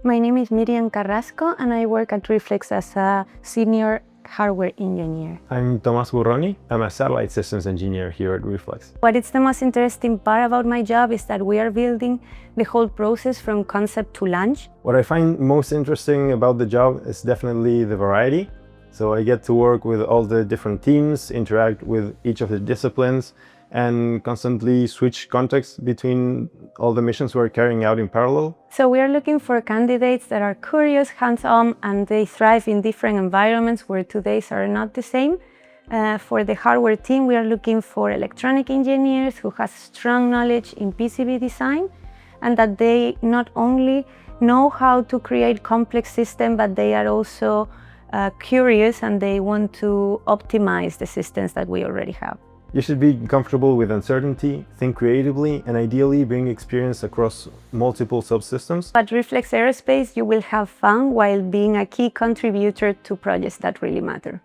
My name is Mirian Carrasco and I work at Reflex as a senior hardware engineer. I'm Tomás Burroni. I'm a satellite systems engineer here at Reflex. What is the most interesting part about my job is that we are building the whole process from concept to launch. What I find most interesting about the job is definitely the variety. So I get to work with all the different teams, interact with each of the disciplines, and constantly switch contexts between all the missions we're carrying out in parallel. So we are looking for candidates that are curious, hands-on, and they thrive in different environments where today's are not the same. For the hardware team, we are looking for electronic engineers who have strong knowledge in PCB design and that they not only know how to create complex systems, but they are also curious and they want to optimize the systems that we already have. You should be comfortable with uncertainty, think creatively, and ideally bring experience across multiple subsystems. At Reflex Aerospace, you will have fun while being a key contributor to projects that really matter.